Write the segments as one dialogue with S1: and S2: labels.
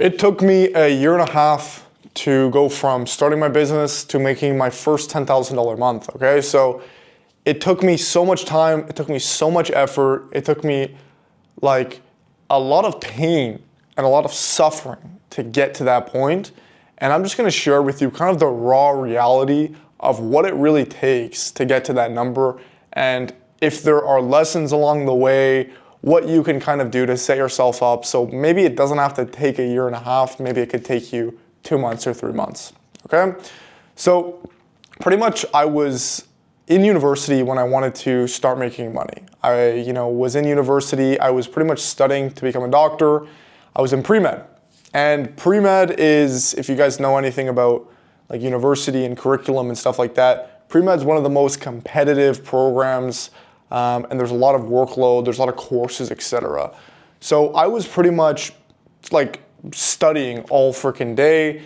S1: It took me a year and a half to go from starting my business to making my first $10,000 month, okay? So it took me so much time, it took me so much effort, it took me like a lot of pain and a lot of suffering to get to that point. And I'm just gonna share with you kind of the raw reality of what it really takes to get to that number, and if there are lessons along the way, what you can kind of do to set yourself up. So maybe it doesn't have to take a year and a half, maybe it could take you 2 months or 3 months, okay? So pretty much I was in university when I wanted to start making money. I was in university, I was pretty much studying to become a doctor. I was in pre-med. And pre-med is, if you guys know anything about like university and curriculum and stuff like that, pre-med is one of the most competitive programs, and there's a lot of workload, there's a lot of courses, etc. So I was pretty much like studying all freaking day,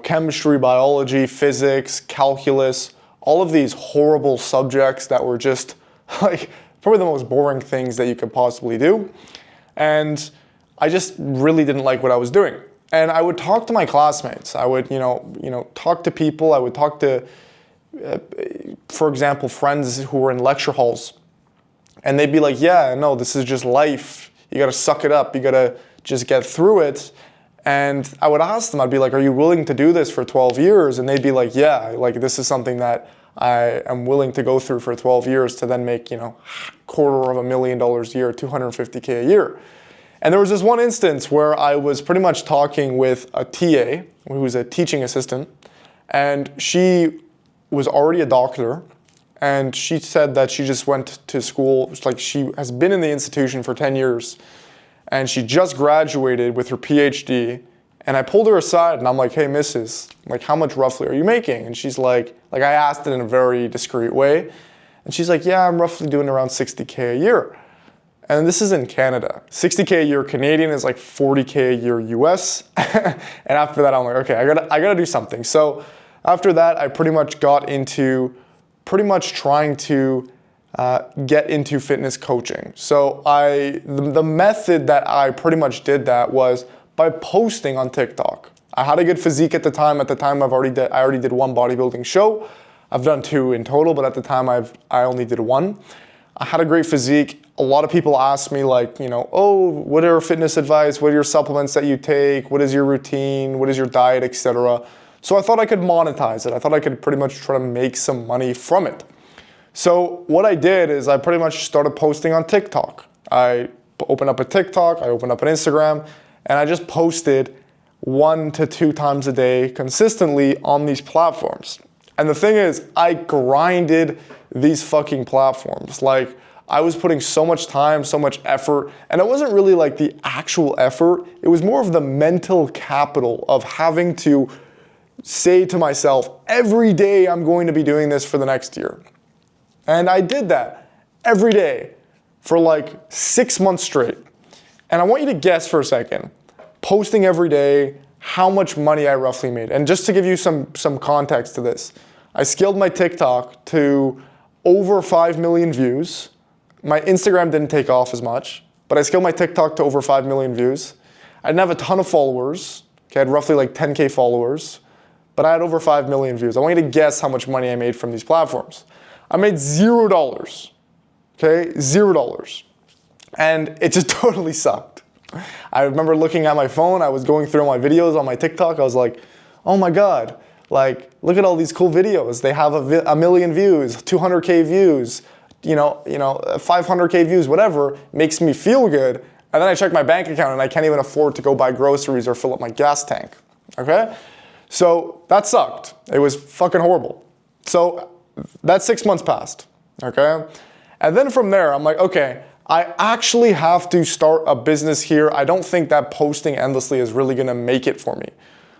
S1: chemistry, biology, physics, calculus, all of these horrible subjects that were just like probably the most boring things that you could possibly do. And I just really didn't like what I was doing. And I would talk to my classmates. I would, talk to people. I would talk to, for example, friends who were in lecture halls. And they'd be like, yeah, no, this is just life. You gotta suck it up. You gotta just get through it. And I would ask them, I'd be like, are you willing to do this for 12 years? And they'd be like, yeah, like this is something that I am willing to go through for 12 years to then make, $250,000 a year, $250K a year. And there was this one instance where I was pretty much talking with a TA, who was a teaching assistant, and she was already a doctor, and she said that she just went to school, like she has been in the institution for 10 years, and she just graduated with her PhD, and I pulled her aside, and I'm like, hey, missus, like how much roughly are you making? And she's like I asked it in a very discreet way, and she's like, yeah, I'm roughly doing around 60K a year. And this is in Canada. 60K a year Canadian is like 40K a year US. And after that, I'm like, okay, I gotta do something. So after that, I pretty much got into trying to get into fitness coaching. So the method that I pretty much did that was by posting on TikTok. I had a good physique at the time. At the time, I already did one bodybuilding show. I've done 2 in total, but at the time I only did 1. I had a great physique. A lot of people ask me like, oh, what are your fitness advice? What are your supplements that you take? What is your routine? What is your diet, etc. So I thought I could monetize it. I thought I could pretty much try to make some money from it. So what I did is I pretty much started posting on TikTok. I opened up a TikTok, I opened up an Instagram, and I just posted 1 to 2 times a day consistently on these platforms. And the thing is, I grinded these fucking platforms. Like, I was putting so much time, so much effort, and it wasn't really like the actual effort, it was more of the mental capital of having to say to myself, every day I'm going to be doing this for the next year. And I did that every day for like 6 months straight. And I want you to guess for a second, posting every day, how much money I roughly made. And just to give you some context to this, I scaled my TikTok to over 5 million views. My Instagram didn't take off as much, but I scaled my TikTok to over 5 million views. I didn't have a ton of followers. Okay, I had roughly like 10K followers, but I had over 5 million views. I want you to guess how much money I made from these platforms. I made $0, okay, $0. And it just totally sucked. I remember looking at my phone, I was going through my videos on my TikTok, I was like, oh my God, like, look at all these cool videos. They have a million views, 200K views, 500K views, whatever, makes me feel good. And then I check my bank account and I can't even afford to go buy groceries or fill up my gas tank, okay? So that sucked. It was fucking horrible. So that 6 months passed, okay? And then from there, I'm like, okay, I actually have to start a business here. I don't think that posting endlessly is really gonna make it for me.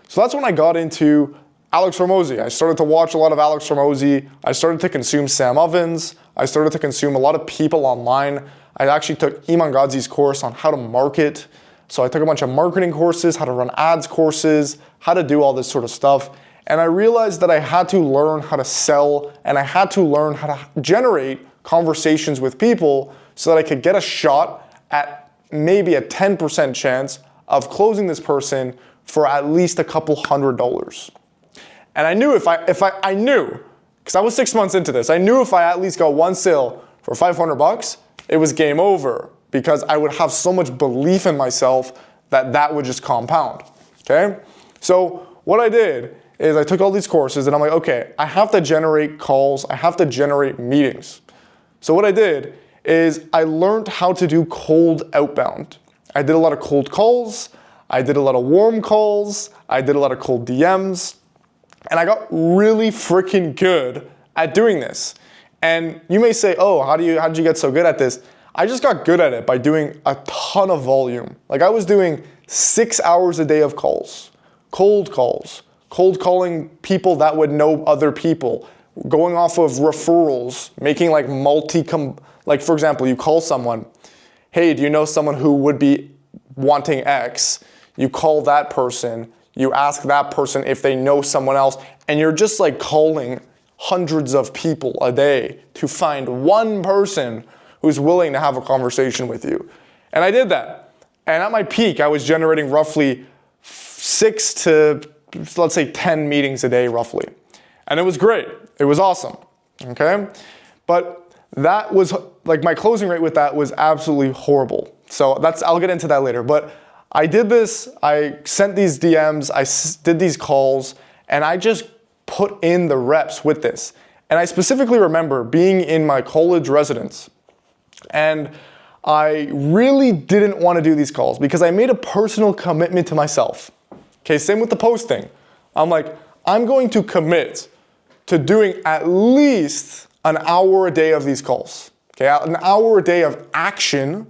S1: So that's when I got into Alex Hormozi. I started to watch a lot of Alex Hormozi. I started to consume Sam Ovens. I started to consume a lot of people online. I actually took Iman Gadzhi's course on how to market. So I took a bunch of marketing courses, how to run ads courses, how to do all this sort of stuff. And I realized that I had to learn how to sell, and I had to learn how to generate conversations with people so that I could get a shot at maybe a 10% chance of closing this person for at least a couple $100. And I knew I knew, because I was 6 months into this, I knew if I at least got one sale for $500, it was game over, because I would have so much belief in myself that would just compound, okay? So what I did is I took all these courses and I'm like, okay, I have to generate calls, I have to generate meetings. So what I did is I learned how to do cold outbound. I did a lot of cold calls, I did a lot of warm calls, I did a lot of cold DMs, and I got really freaking good at doing this. And you may say, oh, how did you get so good at this? I just got good at it by doing a ton of volume. Like I was doing 6 hours a day of calls, cold calling people that would know other people, going off of referrals, making like like for example, you call someone, hey, do you know someone who would be wanting X? You call that person, you ask that person if they know someone else, and you're just like calling hundreds of people a day to find one person who's willing to have a conversation with you. And I did that. And at my peak, I was generating roughly 6 to, let's say, 10 meetings a day, roughly. And it was great. It was awesome, okay? But that was, like my closing rate with that was absolutely horrible. So I'll get into that later. But I did this, I sent these DMs, I did these calls, and I just put in the reps with this. And I specifically remember being in my college residence, and I really didn't want to do these calls because I made a personal commitment to myself. Okay, same with the posting. I'm like, I'm going to commit to doing at least an hour a day of these calls. Okay, an hour a day of action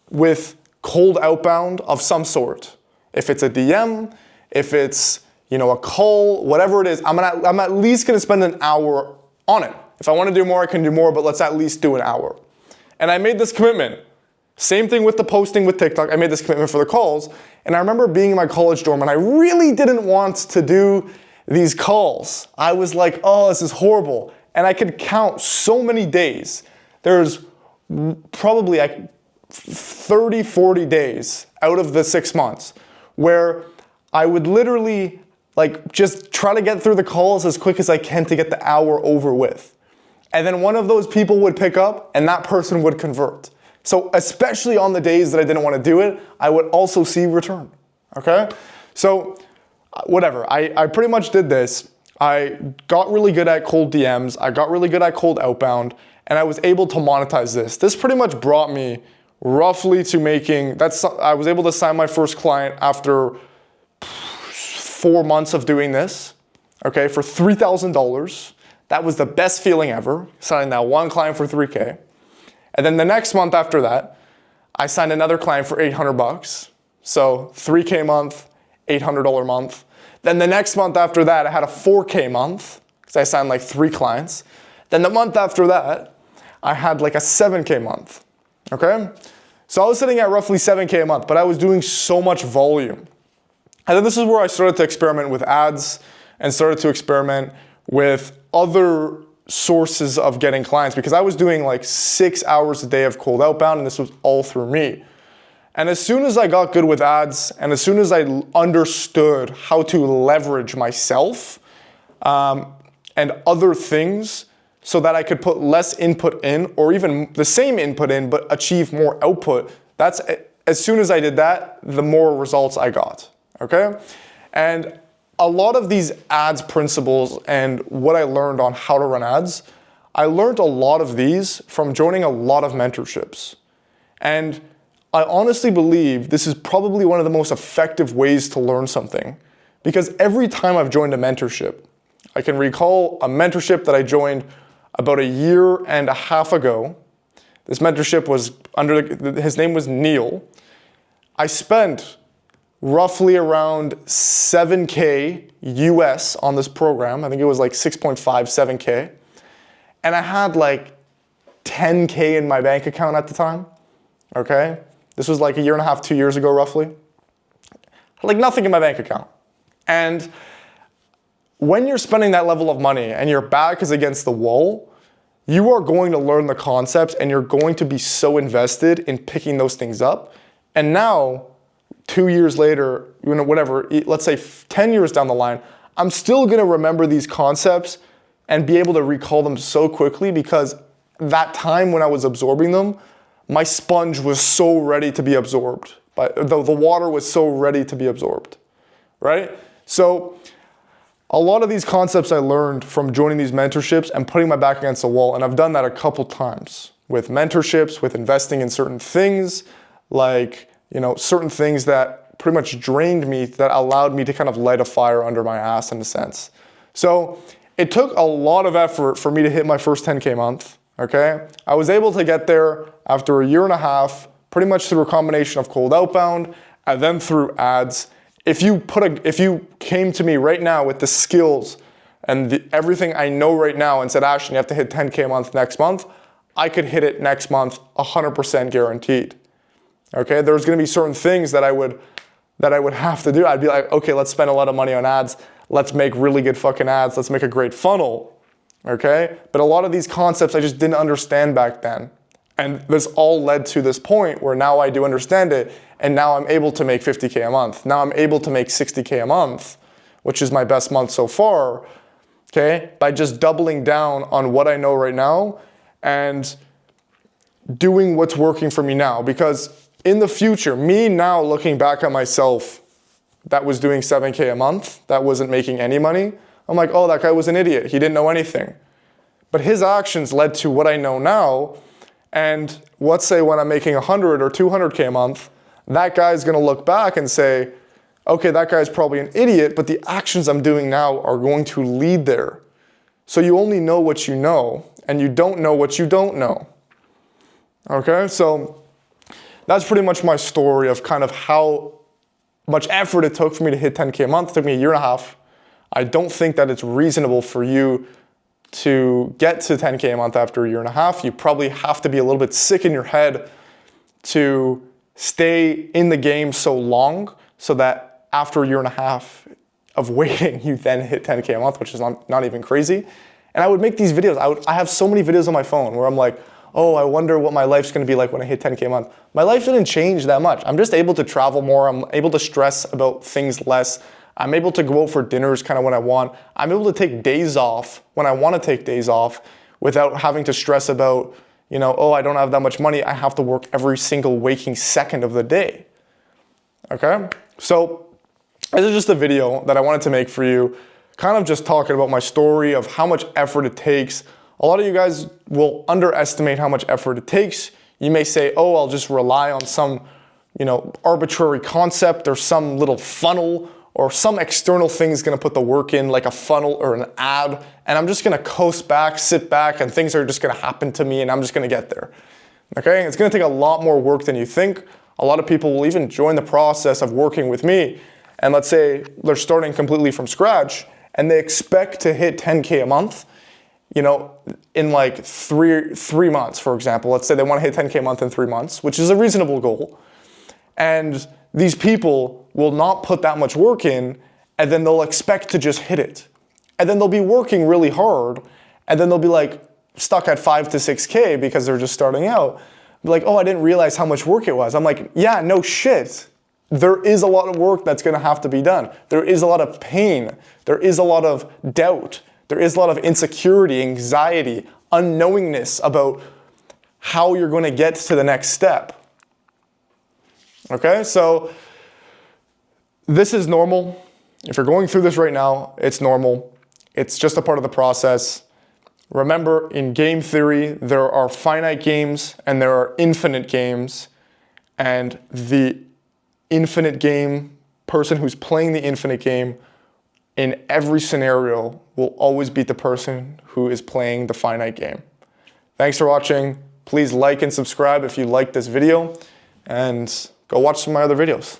S1: with cold outbound of some sort. If it's a DM, if it's, a call, whatever it is, I'm at least gonna spend an hour on it. If I wanna do more, I can do more, but let's at least do an hour. And I made this commitment. Same thing with the posting with TikTok. I made this commitment for the calls. And I remember being in my college dorm and I really didn't want to do these calls. I was like, oh, this is horrible. And I could count so many days. There's probably like 30, 40 days out of the 6 months where I would literally like just try to get through the calls as quick as I can to get the hour over with. And then one of those people would pick up and that person would convert. So especially on the days that I didn't want to do it, I would also see return, okay? So whatever, I pretty much did this. I got really good at cold DMs, I got really good at cold outbound, and I was able to monetize this. This pretty much brought me roughly to making, I was able to sign my first client after 4 months of doing this, okay, for $3,000. That was the best feeling ever, signing that one client for $3K. And then the next month after that, I signed another client for $800. So $3K month, $800 month. Then the next month after that, I had a $4K month because I signed like 3 clients. Then the month after that, I had like a $7K month, okay? So I was sitting at roughly $7K a month, but I was doing so much volume. And then this is where I started to experiment with ads and started to experiment with other sources of getting clients because I was doing like 6 hours a day of cold outbound and this was all through me. And as soon as I got good with ads and as soon as I understood how to leverage myself and other things so that I could put less input in or even the same input in but achieve more output, as soon as I did that, the more results I got, okay? And a lot of these ads principles and what I learned on how to run ads, I learned a lot of these from joining a lot of mentorships. And I honestly believe this is probably one of the most effective ways to learn something because every time I've joined a mentorship, I can recall a mentorship that I joined about 1.5 years ago. This mentorship was his name was Neil. I spent roughly around $7K US on this program. I think it was like 6.5, 7K. And I had like 10K in my bank account at the time, okay? This was like 1.5 years, 2 years ago roughly. Like nothing in my bank account. And when you're spending that level of money and your back is against the wall, you are going to learn the concepts and you're going to be so invested in picking those things up. And now, 2 years later, whatever, let's say 10 years down the line, I'm still gonna remember these concepts and be able to recall them so quickly because that time when I was absorbing them, my sponge was so ready to be absorbed. But the water was so ready to be absorbed, right? So a lot of these concepts I learned from joining these mentorships and putting my back against the wall, and I've done that a couple times with mentorships, with investing in certain things, like, certain things that pretty much drained me, that allowed me to kind of light a fire under my ass in a sense. So it took a lot of effort for me to hit my first 10K month, okay? I was able to get there after a year and a half, pretty much through a combination of cold outbound and then through ads. If you came to me right now with the skills and everything I know right now and said, Ashton, you have to hit 10K a month next month, I could hit it next month 100% guaranteed. Okay, there's gonna be certain things that I would have to do. I'd be like, okay, let's spend a lot of money on ads. Let's make really good fucking ads. Let's make a great funnel, okay? But a lot of these concepts I just didn't understand back then. And this all led to this point where now I do understand it, and now I'm able to make 50K a month. Now I'm able to make 60K a month, which is my best month so far, okay? By just doubling down on what I know right now and doing what's working for me now. Because in the future, me now looking back at myself that was doing 7K a month, that wasn't making any money, I'm like, oh, that guy was an idiot. He didn't know anything. But his actions led to what I know now. And let's say when I'm making 100 or 200K a month, that guy's gonna look back and say, okay, that guy's probably an idiot, but the actions I'm doing now are going to lead there. So you only know what you know, and you don't know what you don't know. Okay, so that's pretty much my story of kind of how much effort it took for me to hit 10K a month. It took me a year and a half. I don't think that it's reasonable for you to get to 10K a month after a year and a half. You probably have to be a little bit sick in your head to stay in the game so long so that after a year and a half of waiting, you then hit 10K a month, which is not even crazy. And I would make these videos. I have so many videos on my phone where I'm like, oh, I wonder what my life's gonna be like when I hit 10K a month. My life didn't change that much. I'm just able to travel more. I'm able to stress about things less. I'm able to go out for dinners kind of when I want. I'm able to take days off when I wanna take days off without having to stress about, oh, I don't have that much money. I have to work every single waking second of the day, okay? So this is just a video that I wanted to make for you, kind of just talking about my story of how much effort it takes. A lot of you guys will underestimate how much effort it takes. You may say, oh, I'll just rely on some, arbitrary concept or some little funnel or some external thing is gonna put the work in, like a funnel or an ad, and I'm just gonna coast back, sit back, and things are just gonna happen to me and I'm just gonna get there, okay? It's gonna take a lot more work than you think. A lot of people will even join the process of working with me, and let's say they're starting completely from scratch, and they expect to hit 10K a month, in like three months, for example. Let's say they want to hit 10K a month in 3 months, which is a reasonable goal. And these people will not put that much work in, and then they'll expect to just hit it. And then they'll be working really hard, and then they'll be like stuck at 5 to 6K because they're just starting out. Be like, oh, I didn't realize how much work it was. I'm like, yeah, no shit. There is a lot of work that's gonna have to be done. There is a lot of pain. There is a lot of doubt. There is a lot of insecurity, anxiety, unknowingness about how you're going to get to the next step. Okay, so this is normal. If you're going through this right now, it's normal. It's just a part of the process. Remember, in game theory, there are finite games and there are infinite games. And the infinite game, person who's playing the infinite game in every scenario will always beat the person who is playing the finite game. Thanks for watching. Please like and subscribe if you liked this video, and go watch some of my other videos.